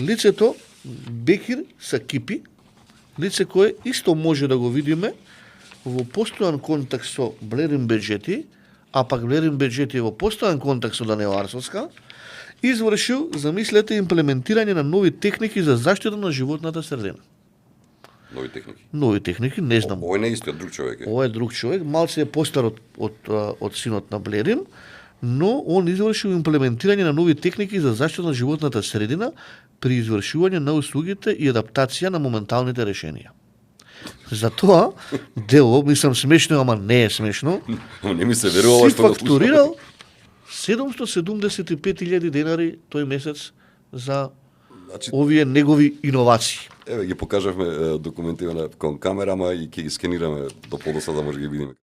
лицето Бекир Сакипи, лице кое исто може да го видиме во постојан контакт со Блерин Беџети, а пак Блерин Беџети во постојан контакт со Даниел Арсовска, извршил, замислете, имплементирање на нови техники за заштита на животната средина. Нови техники, не знам. Овој не е истиот, друг човек е. Ова е друг човек, малце е постар од синот на Блерин, но он извршил имплементирање на нови техники за заштита на животната средина при извршување на услугите и адаптација на моменталните решенија. Затоа дело, мислам смешно, ама не е смешно. Не ми се верува си што го фактурирал 775.000 денари тој месец за овие негови иновации. Еве ги покажавме документивно кон камера, ама и ќе ги скенираме до подоцна да може ги видиме.